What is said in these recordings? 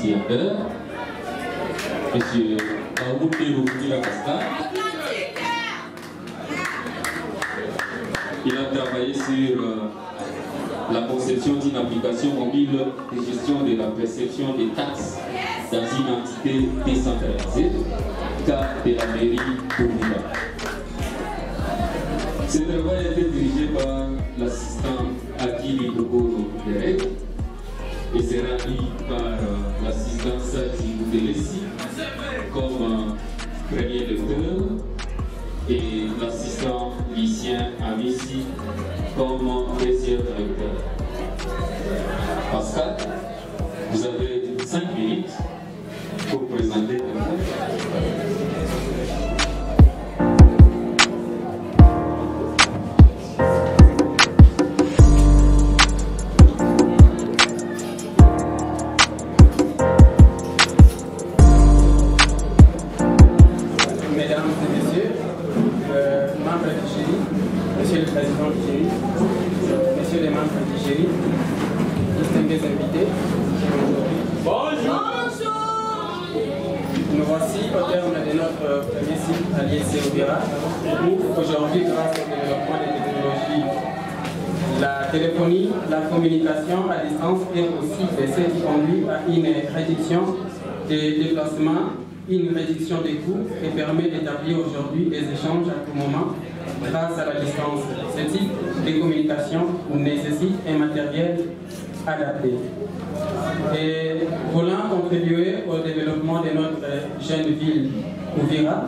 instigateur, M. Aoudé Roukila Costa. Il a travaillé sur la conception d'une application mobile de gestion de la perception des taxes dans une entité décentralisée, cas de la mairie d'Ouvira. Ce travail a été dirigé par l'assistant Akili Bokoro Derek et sera mis par l'assistant Sati Boudelessi comme premier lecteur et l'assistant Lucien Amissi comme deuxième lecteur. Pascal, vous avez 5 minutes pour présenter le la communication à distance est aussi celle qui conduit à une réduction des déplacements, une réduction des coûts et permet d'établir aujourd'hui des échanges à tout moment grâce à la distance. Ce type de communication nécessite un matériel adapté. Et voulant contribuer au développement de notre jeune ville Ouvira,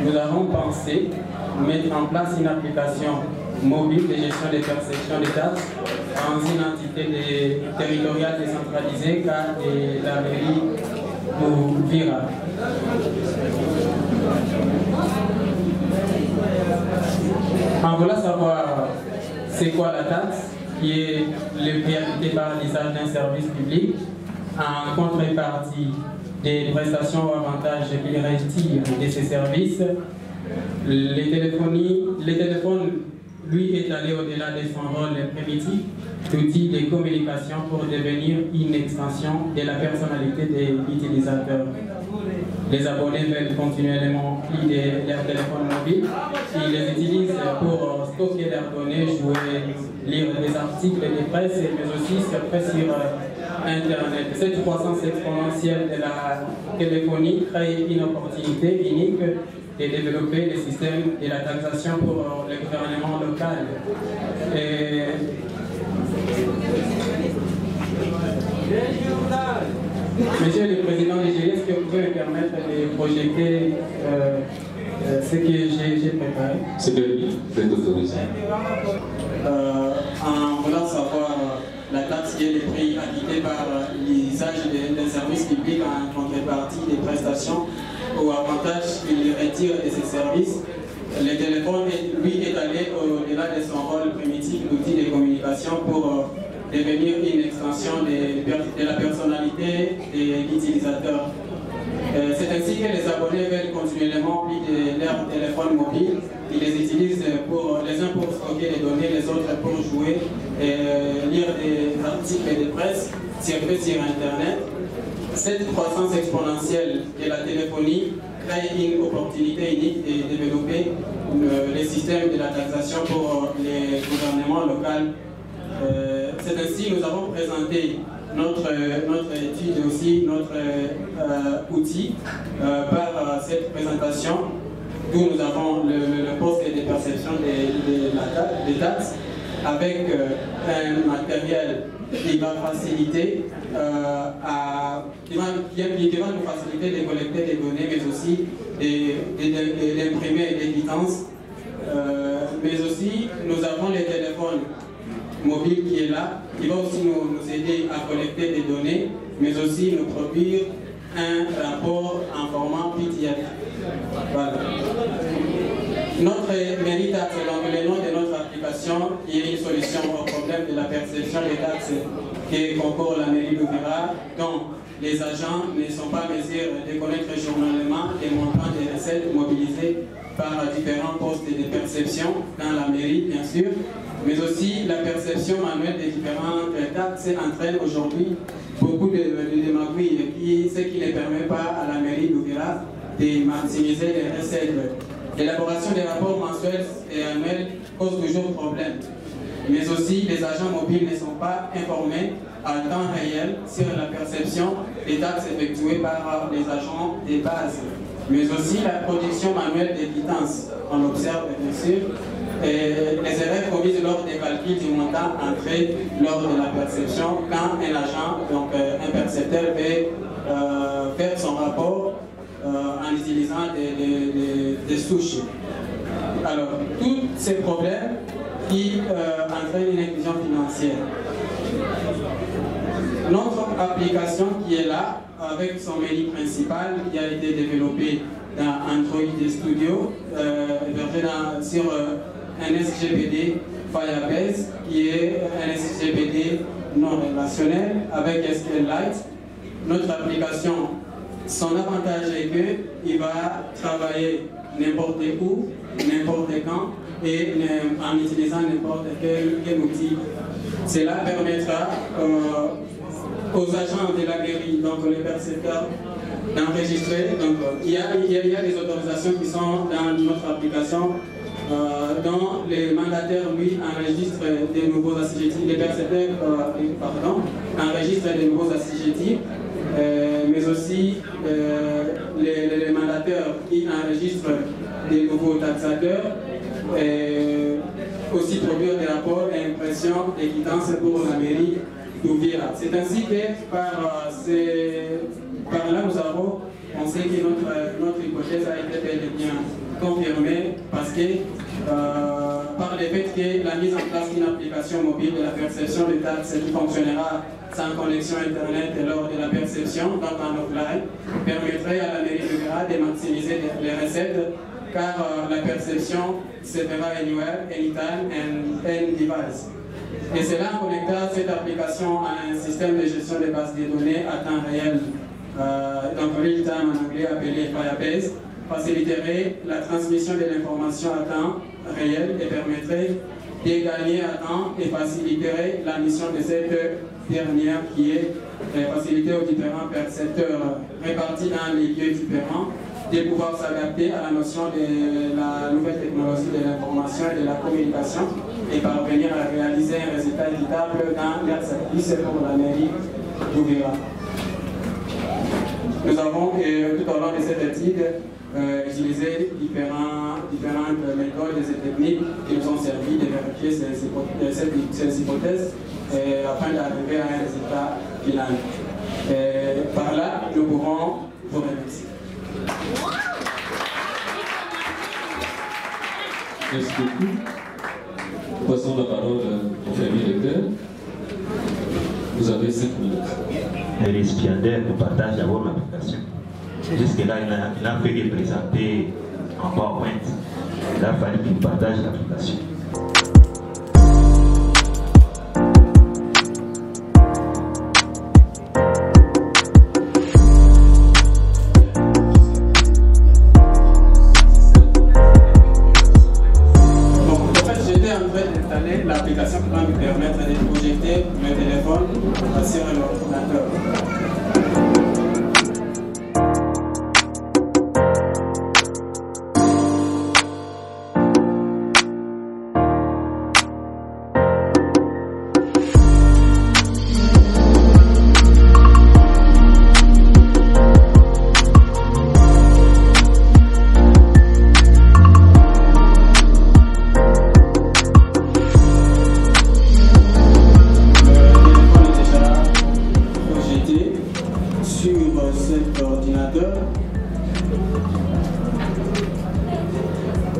nous avons pensé mettre en place une application mobile de gestion des perceptions des taxes dans une entité territoriale décentralisée car de la mairie d'Ouvira. En voulant savoir c'est quoi la taxe, qui est réalisée par l'usage d'un service public en contrepartie des prestations ou avantages qu'il retire de ces services, les téléphones lui est allé au-delà de son rôle primitif d'outil de communication pour devenir une extension de la personnalité des utilisateurs. Les abonnés veulent continuellement de leur téléphone mobile. Ils les utilisent pour stocker leurs données, jouer, lire des articles de presse, mais aussi surfer sur Internet. Cette croissance exponentielle de la téléphonie crée une opportunité unique de développer le système de la taxation pour le gouvernement local. Monsieur le Président de GIE, est-ce que vous pouvez me permettre de projeter ce que j'ai préparé? C'est permis, vous êtes autorisé. En voulant savoir la taxe qui est le prix acquitté par l'usage d'un service public en contrepartie des prestations ou avantages qu'il retire de ces services, le téléphone, lui, est allé au-delà de son rôle primitif d'outil de communication pour devenir une extension de la personnalité de l'utilisateur. C'est ainsi que les abonnés veulent continuellement plus de leur téléphone mobile. Ils les utilisent les uns pour stocker les données, les autres pour jouer, lire des articles de presse, surfer sur Internet. Cette croissance exponentielle de la téléphonie crée une opportunité unique de développer le système de la taxation pour les gouvernements locaux. C'est ainsi que nous avons présenté notre étude aussi, notre outil par cette présentation où nous avons le poste de perception des taxes avec un matériel qui va faciliter qui va nous faciliter de collecter des données, mais aussi d'imprimer des quittances. Mais aussi, nous avons les téléphones mobiles qui est là, qui va aussi nous aider à collecter des données, mais aussi nous produire un rapport en format PDF. Voilà. Notre Méritax, donc le nom de notre application, qui est une solution au problème de la perception des taxes qui concourt la mairie d'Ouvira, dont les agents ne sont pas en mesure de connaître journalièrement les montants des recettes mobilisées par par différents postes de perception dans la mairie, bien sûr, mais aussi la perception manuelle des différentes taxes entraîne aujourd'hui beaucoup de démagogie, ce qui ne permet pas à la mairie d'Uvira de maximiser les recettes. L'élaboration des rapports mensuels et annuels cause toujours problème. Mais aussi, les agents mobiles ne sont pas informés en temps réel sur la perception des taxes effectuées par les agents des bases. Mais aussi la production manuelle des quittances. On observe bien sûr les erreurs commises lors des calculs du montant entré lors de la perception quand un agent, donc un percepteur, peut faire son rapport en utilisant des souches. Alors, tous ces problèmes qui entraînent une inclusion financière. Notre application qui est là, avec son menu principal, qui a été développé dans Android Studio, hébergé sur un SGBD Firebase, qui est un SGBD non relationnel avec SQLite. Notre application, son avantage est qu'il va travailler n'importe où, n'importe quand, et en utilisant n'importe quel outil. Cela permettra aux agents de la mairie, donc les percepteurs, d'enregistrer. Donc il y a des autorisations qui sont dans notre application dont les mandataires, lui, enregistrent des nouveaux assujettis, les percepteurs, enregistrent des nouveaux assujettis, mais aussi les mandataires qui enregistrent des nouveaux taxateurs, et aussi produire des rapports et impressions et quittances pour la mairie d'Uvira. C'est ainsi que par là nous avons pensé que notre hypothèse a été bel et bien confirmée parce que par le fait que la mise en place d'une application mobile de la perception des taxes qui fonctionnera sans connexion Internet lors de la perception, donc en offline, permettrait à la mairie d'Uvira de maximiser les recettes car la perception se fera anywhere, anytime and any device. Et cela en connectant cette application à un système de gestion des bases de données à temps réel, donc real-time en anglais appelé Firebase, faciliterait la transmission de l'information à temps réel et permettrait de gagner à temps et faciliterait la mission de cette dernière qui est faciliter aux différents percepteurs répartis dans les lieux différents de pouvoir s'adapter à la notion de la nouvelle technologie de l'information et de la communication et parvenir à réaliser un résultat équitable dans leur service pour la mairie d'Uvira. Nous avons tout au long de cette étude utilisé différentes méthodes et techniques qui nous ont servi de vérifier ces hypothèses afin d'arriver à un résultat final. Par là, nous pouvons vous remercier. Merci beaucoup. Passons la parole au premier lecteur. Vous avez 5 minutes. Le récipiendaire nous partage d'abord l'application. Jusque-là, il n'a fait que présenter en PowerPoint. Il a fallu qu'il partage l'application. L'application qui va nous permettre de projeter le téléphone sur l'ordinateur.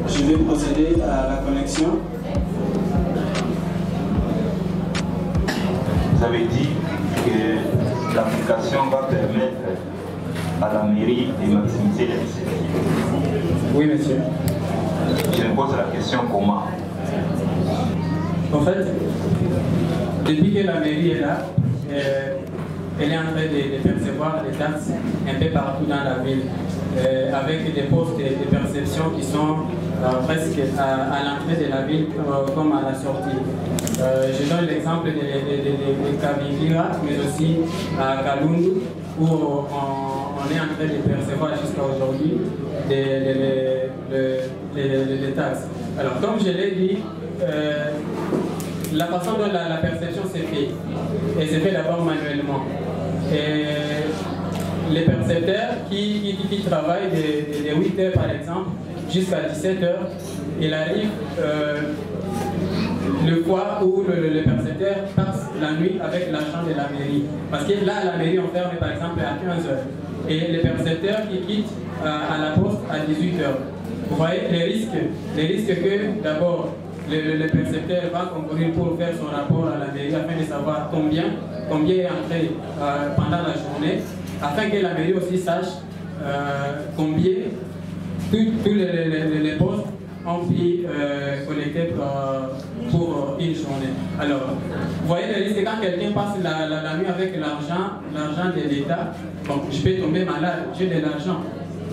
Je vais procéder à la connexion. Vous avez dit que l'application va permettre à la mairie de maximiser les recettes. Oui, monsieur. Je me pose la question comment. En fait, depuis que la mairie est là, elle est en train de percevoir des taxes un peu partout dans la ville. avec des postes de perception qui sont presque à l'entrée de la ville comme à la sortie. Je donne l'exemple de Kavivira, mais aussi à Kalundu, où on est en train de percevoir jusqu'à aujourd'hui les taxes. Alors, comme je l'ai dit, la façon dont la perception s'est faite, et c'est fait d'abord manuellement. Et les percepteurs qui travaillent de 8 heures par exemple jusqu'à 17 heures, il arrive le fois où le percepteur passe la nuit avec l'agent de la mairie. Parce que là, la mairie, on ferme par exemple à 15 heures. Et les percepteurs qui quittent à la poste à 18 heures. Vous voyez les risques que d'abord le percepteur va concourir pour faire son rapport à la mairie afin de savoir combien est entré pendant la journée, afin que la mairie aussi sache combien tous les postes ont pu collecter pour une journée. Alors, vous voyez le risque quand quelqu'un passe la nuit avec l'argent de l'État, bon, je peux tomber malade, j'ai de l'argent.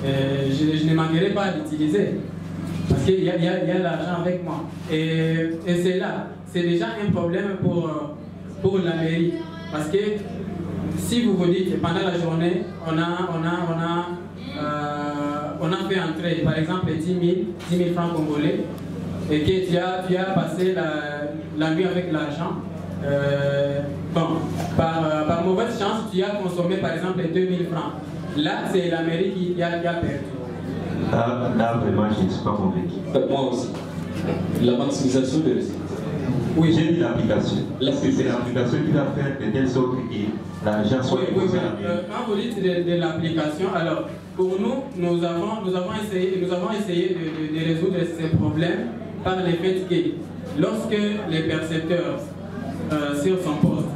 Je ne manquerai pas d'utiliser parce qu'il y a l'argent avec moi. Et c'est là, c'est déjà un problème pour la mairie. Parce que si vous vous dites que pendant la journée, on a fait entrer par exemple 10 000 francs congolais et que tu as passé la nuit avec l'argent, bon, par mauvaise chance, tu as consommé par exemple 2 000 francs. Là, c'est la mairie qui a perdu. Là, vraiment, je ne suis pas convaincu. Moi aussi. La maximisation des recettes. Oui, j'ai dit l'application. Est-ce que c'est l'application qui va faire de telle sorte que l'argent soit déposé à la mairie? Quand vous dites de l'application, alors pour nous avons essayé de résoudre ces problèmes par le fait que lorsque les percepteurs sur son poste.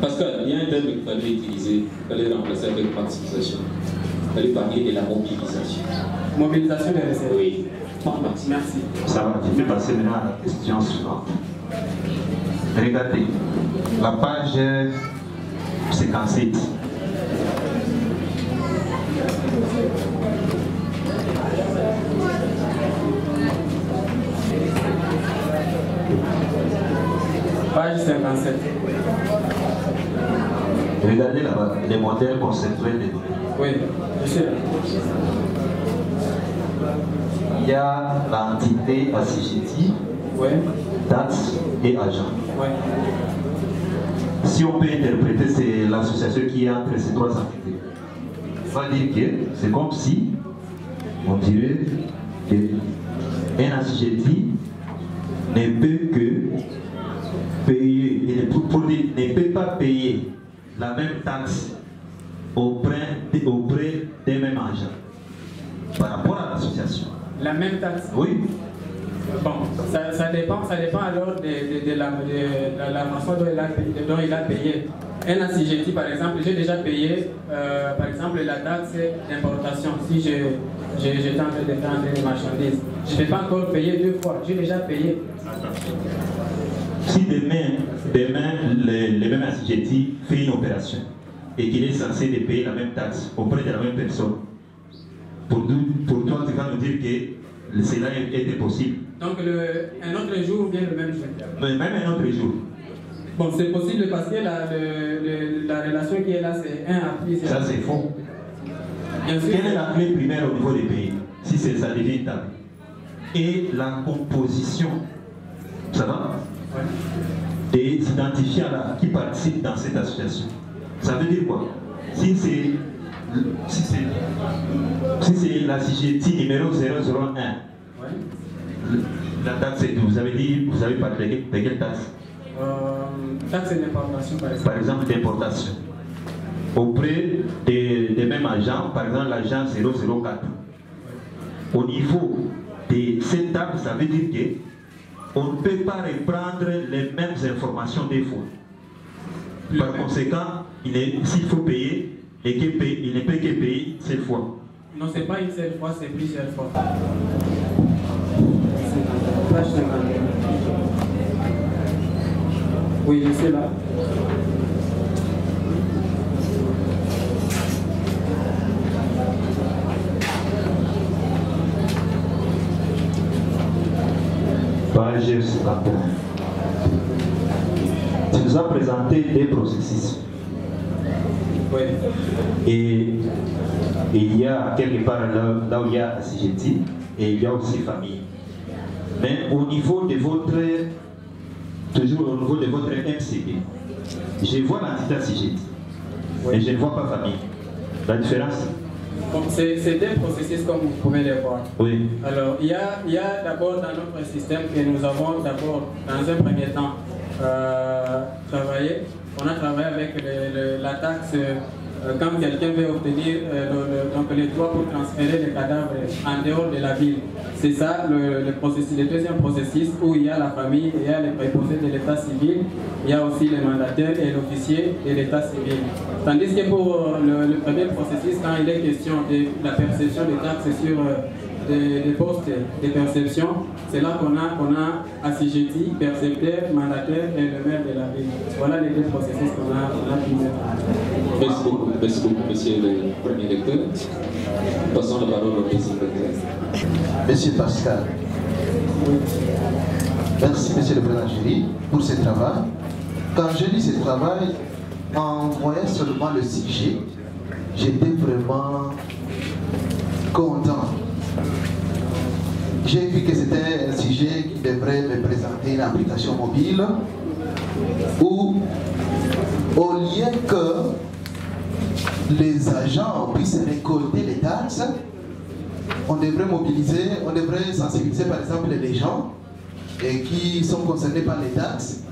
Pascal, il y a un terme qu'il fallait utiliser, il fallait remplacer avec maximisation. Il fallait parler de la mobilisation. Mobilisation des recettes. Oui. Merci. Ça va, je vais passer maintenant à la question suivante. Regardez, la page 57. Page 57. Regardez là-bas, les modèles conceptuels des données. Oui, je sais. Il y a l'entité assujettie, Oui. taxe et agent. Oui. Si on peut interpréter, c'est l'association qui est entre ces trois entités. Ça veut dire que c'est comme si, on dirait, qu'un assujetti ne peut que payer, ne peut pas payer la même taxe auprès des mêmes agents par rapport à l'association. La même taxe? Oui. Bon, ça dépend alors de la façon dont il a payé. Un assujetti, par exemple, j'ai déjà payé, par exemple, la taxe d'importation. Si j'étais en train de faire des marchandises, je ne vais pas encore payer 2 fois, j'ai déjà payé. Si demain le même assujetti fait une opération et qu'il est censé de payer la même taxe auprès de la même personne, pour toi, tu vas nous dire que cela était possible. Donc un autre jour vient le même jour. Mais même un autre jour. Bon, c'est possible parce que la relation qui est là, c'est 1 à plusieurs. Ça, c'est faux. Bien sûr. Quelle est la clé primaire au niveau des pays? Si ça devient une table. Et la composition, ça va? Ouais. Des identifiants qui participent dans cette association. Ça veut dire quoi? Si c'est l'assujetti numéro 001, Ouais. la taxe, vous avez parlé de quelle taxe? Taxe d'importation, par exemple. Par exemple, d'importation. Auprès des mêmes agents, par exemple l'agent 004. Au niveau de cette table, ça veut dire qu'on ne peut pas reprendre les mêmes informations des fois. Par conséquent, s'il faut payer, il ne peut que payer une seule fois. Non, ce n'est pas une seule fois, c'est plusieurs fois. Oui, je sais là. Page 51. Tu nous as présenté des processus. Oui. Et il y a quelque part là où il y a assujetti et il y a aussi famille. Mais au niveau de votre, toujours au niveau de votre MCB, je vois l'entité assujetti, oui, mais je ne vois pas famille. La différence? C'est des processus comme vous pouvez les voir. Oui. Alors, il y a d'abord dans notre système que nous avons d'abord, dans un premier temps, travaillé. On a travaillé avec la taxe quand quelqu'un veut obtenir donc les droits pour transférer les cadavres en dehors de la ville. C'est ça le processus, le deuxième processus où il y a la famille, il y a les préposés de l'état civil, il y a aussi les mandataires et l'officier de l'état civil. Tandis que pour le premier processus, quand il est question de la perception des taxes sur des postes de perception, c'est là qu'on a assujetti, percepteur, mandataire et le maire de la ville. Voilà les deux processus qu'on a pu mettre. Merci beaucoup, monsieur le premier lecteur. Passons la parole au deuxième lecteur. Monsieur Pascal. Oui. Merci, monsieur le président jury, pour ce travail. Quand j'ai lu ce travail, en voyant seulement le sujet, j'étais vraiment content. J'ai vu que c'était un sujet qui devrait me présenter une application mobile où, au lieu que les agents puissent récolter les taxes, on devrait mobiliser, on devrait sensibiliser par exemple les gens qui sont concernés par les taxes,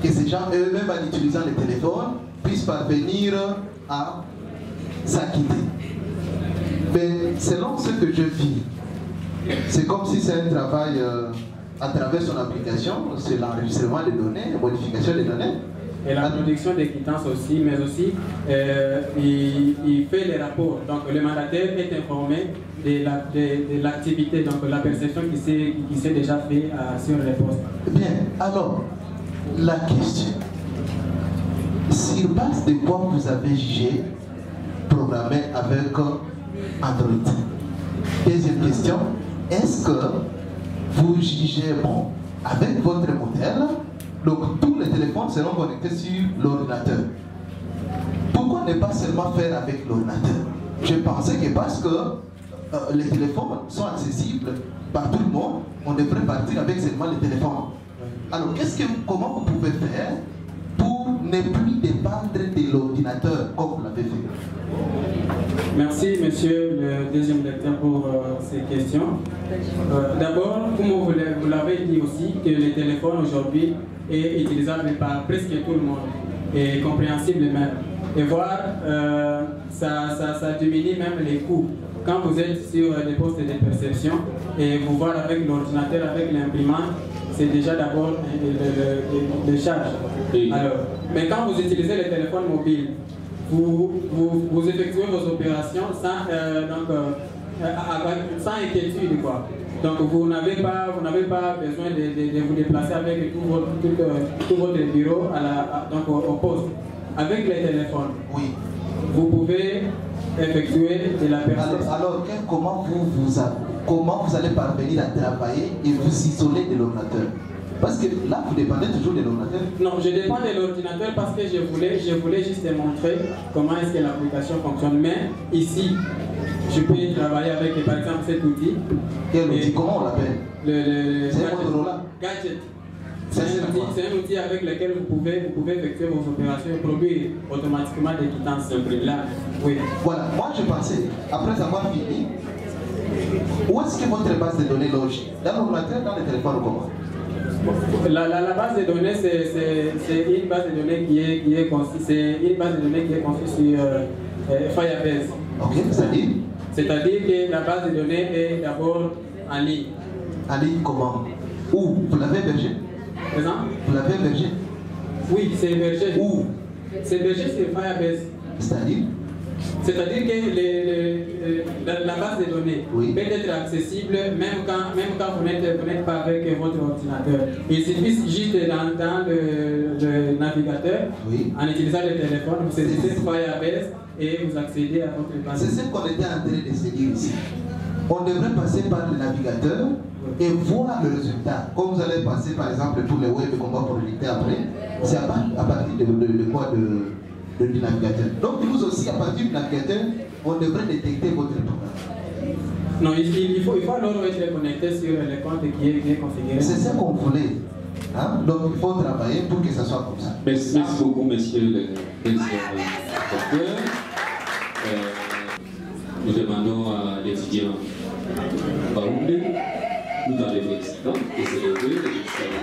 que ces gens eux-mêmes en utilisant les téléphones puissent parvenir à s'acquitter. Mais selon ce que je vis, c'est comme si c'est un travail à travers son application, c'est l'enregistrement des données, la modification des données. Et la production des quittances aussi, mais aussi il fait les rapports. Donc le mandataire est informé de l'activité, donc la perception qui s'est déjà fait sur les postes. Bien, alors, la question, sur base de quoi vous avez jugé programmer avec Android? Deuxième question, est-ce que vous jugez bon avec votre modèle? Donc tous les téléphones seront connectés sur l'ordinateur. Pourquoi ne pas seulement faire avec l'ordinateur? Je pensais que parce que les téléphones sont accessibles par tout le monde, on devrait partir avec seulement les téléphones. Alors comment vous pouvez faire pour ne plus dépendre de l'ordinateur comme vous l'avez fait? Merci monsieur le deuxième lecteur pour ces questions. D'abord, comme vous l'avez dit aussi, que le téléphone aujourd'hui est utilisable par presque tout le monde et compréhensible même. Et voir, ça diminue même les coûts. Quand vous êtes sur des postes de perception et vous voir avec l'ordinateur, avec l'imprimante, c'est déjà d'abord des charges. Alors, mais quand vous utilisez le téléphone mobile, vous effectuez vos opérations sans inquiétude, quoi. Donc vous n'avez pas besoin de vous déplacer avec tout votre bureau au poste. Avec les téléphones, oui, vous pouvez effectuer de la perception. Alors comment vous allez parvenir à travailler et vous isoler de l'ordinateur? Parce que là, vous dépendez toujours de l'ordinateur. Non, je dépends de l'ordinateur parce que je voulais juste montrer comment est-ce que l'application fonctionne. Mais ici, je peux y travailler avec, par exemple, cet outil. Quel outil? Comment on l'appelle? C'est un gadget. C'est un outil avec lequel vous pouvez effectuer vos opérations et produire automatiquement des quittances. Là, oui. Voilà, moi je pensais, après avoir fini, où est-ce que votre base de données loge? Dans l'ordinateur, dans le téléphone ou comment? La base de données, c'est une base de données qui est conçue sur Firebase. Ok, c'est-à-dire? C'est-à-dire que la base de données est d'abord en ligne. En ligne comment? Où? Vous l'avez hébergé? Présent? Vous l'avez hébergé? Oui, c'est hébergé. Où? C'est hébergé sur Firebase. C'est-à-dire? C'est-à-dire que la base de données peut être accessible même quand vous n'êtes pas avec votre ordinateur. Il suffit juste dans le navigateur, en utilisant le téléphone, vous saisissez Firebase et vous accédez à votre base. C'est ce qu'on était en train de se dire ici. on devrait passer par le navigateur et voir le résultat. Comme vous allez passer par exemple pour les web et qu'on va producter après, c'est à partir de quoi du navigateur. Donc nous aussi, à partir du navigateur, on devrait détecter votre programme. Non, il faut alors être connecté sur le compte qui est bien configuré. C'est ça qu'on voulait. Hein? Donc il faut travailler pour que ça soit comme ça. Merci beaucoup, messieurs les docteurs. Nous demandons à l'étudiant Baoundé, nous dans les félicitants, de se lever et de saluer.